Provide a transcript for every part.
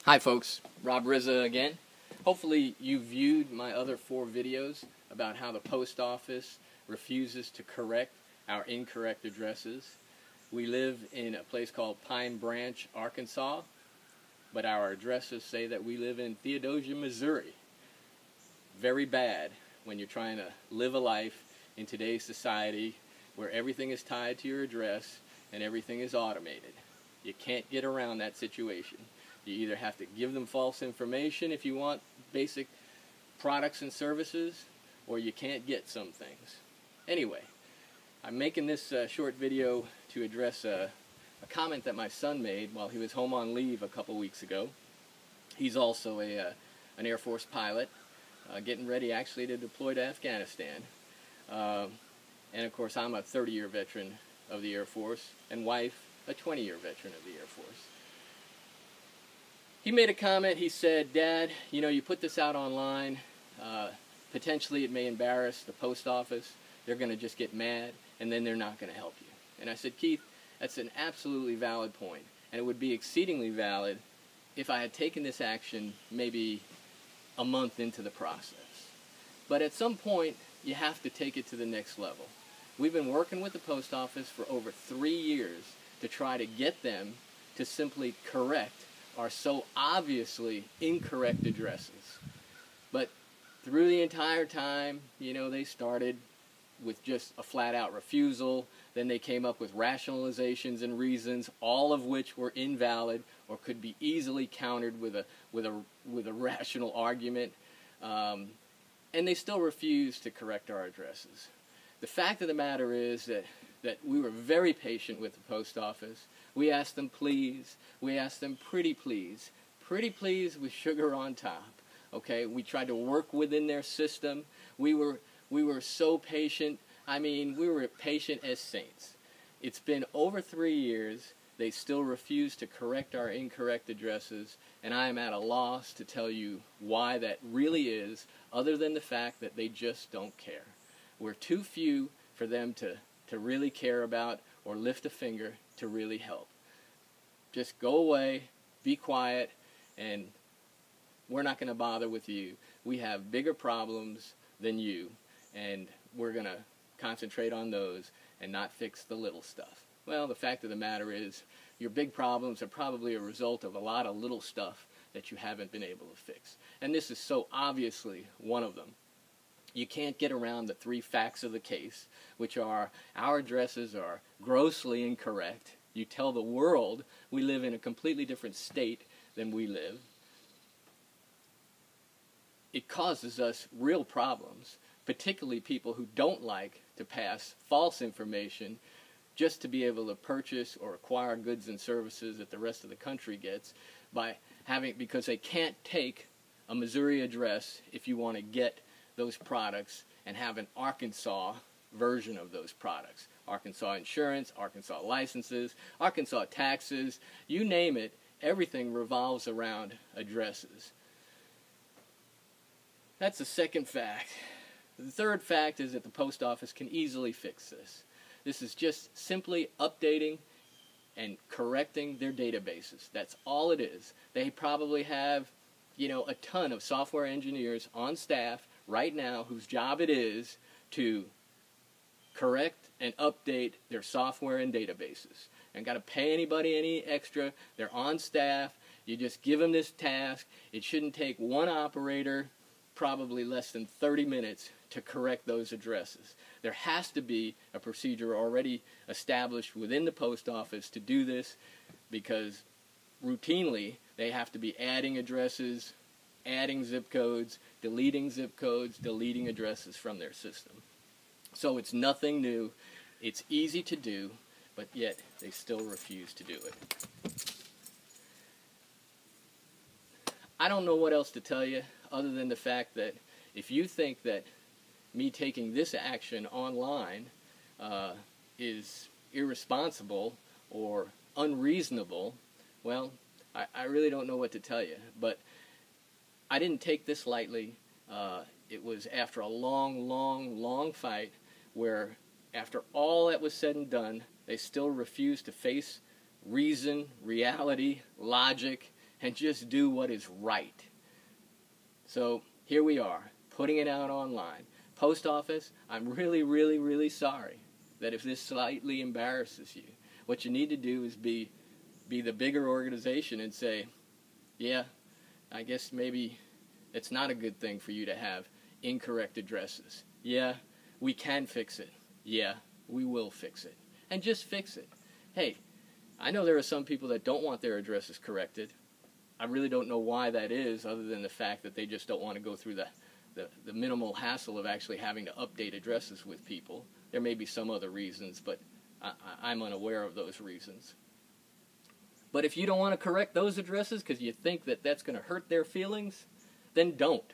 Hi folks, Rob Rizza again. Hopefully you viewed my other 4 videos about how the post office refuses to correct our incorrect addresses. We live in a place called Pine Branch, Arkansas, but our addresses say that we live in Theodosia, Missouri. Very bad when you're trying to live a life in today's society where everything is tied to your address and everything is automated. You can't get around that situation. You either have to give them false information if you want basic products and services, or you can't get some things. Anyway, I'm making this short video to address a comment that my son made while he was home on leave a couple weeks ago. He's also an Air Force pilot, getting ready actually to deploy to Afghanistan. And of course I'm a 30-year veteran of the Air Force, and wife a 20-year veteran of the Air Force. He made a comment. He said, "Dad, you know, you put this out online, potentially it may embarrass the post office. They're going to just get mad, and then they're not going to help you." And I said, "Keith, that's an absolutely valid point, and it would be exceedingly valid if I had taken this action maybe a month into the process. But at some point, you have to take it to the next level. We've been working with the post office for over 3 years to try to get them to simply correct our so obviously incorrect addresses. But through the entire time, you know, they started with just a flat-out refusal. Then they came up with rationalizations and reasons, all of which were invalid or could be easily countered with a rational argument. And they still refused to correct our addresses. The fact of the matter is that we were very patient with the post office. We asked them please. We asked them pretty please with sugar on top. Okay, we tried to work within their system. We were so patient. I mean, we were patient as saints. It's been over 3 years. They still refuse to correct our incorrect addresses, and I am at a loss to tell you why that really is, other than the fact that they just don't care. We're too few for them to really care about or lift a finger to really help. Just go away, be quiet, and we're not going to bother with you. We have bigger problems than you, and we're going to concentrate on those and not fix the little stuff. Well, the fact of the matter is, your big problems are probably a result of a lot of little stuff that you haven't been able to fix. And this is so obviously one of them. You can't get around the 3 facts of the case, which are our addresses are grossly incorrect. You tell the world we live in a completely different state than we live. It causes us real problems, particularly people who don't like to pass false information just to be able to purchase or acquire goods and services that the rest of the country gets because they can't take a Missouri address if you want to get those products and have an Arkansas version of those products. Arkansas insurance, Arkansas licenses, Arkansas taxes, you name it, everything revolves around addresses. That's the second fact. The third fact is that the post office can easily fix this. This is just simply updating and correcting their databases. That's all it is. They probably have, you know, a ton of software engineers on staff right now whose job it is to correct and update their software and databases. And got to pay anybody any extra. They're on staff. You just give them this task. It shouldn't take one operator probably less than 30 minutes to correct those addresses. There has to be a procedure already established within the post office to do this, because routinely they have to be adding addresses, adding zip codes, deleting addresses from their system. So it's nothing new. It's easy to do, but yet they still refuse to do it. I don't know what else to tell you other than the fact that if you think that me taking this action online is irresponsible or unreasonable, well, I really don't know what to tell you. But I didn't take this lightly. It was after a long fight where, after all that was said and done, they still refused to face reason, reality, logic, and just do what is right. So here we are, putting it out online. Post office, I'm really, really, really sorry that if this slightly embarrasses you. What you need to do is be the bigger organization and say, yeah, I guess maybe it's not a good thing for you to have incorrect addresses. Yeah, we can fix it. Yeah, we will fix it. And just fix it. Hey, I know there are some people that don't want their addresses corrected. I really don't know why that is, other than the fact that they just don't want to go through the minimal hassle of actually having to update addresses with people. There may be some other reasons, but I'm unaware of those reasons. But if you don't want to correct those addresses because you think that that's going to hurt their feelings, then don't.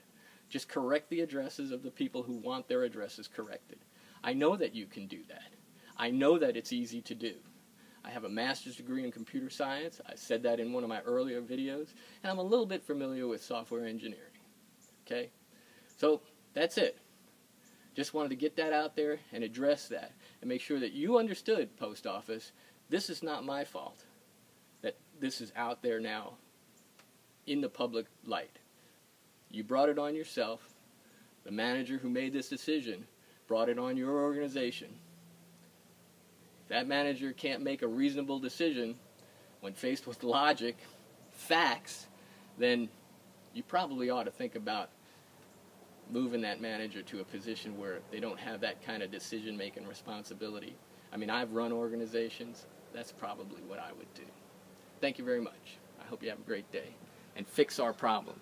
Just correct the addresses of the people who want their addresses corrected. I know that you can do that. I know that it's easy to do. I have a master's degree in computer science. I said that in one of my earlier videos. And I'm a little bit familiar with software engineering. Okay? So that's it. Just wanted to get that out there and address that and make sure that you understood, Post Office, this is not my fault. That this is out there now in the public light. You brought it on yourself. The manager who made this decision brought it on your organization. If that manager can't make a reasonable decision when faced with logic, facts, then you probably ought to think about moving that manager to a position where they don't have that kind of decision-making responsibility. I mean, I've run organizations. That's probably what I would do. Thank you very much. I hope you have a great day. And fix our problems.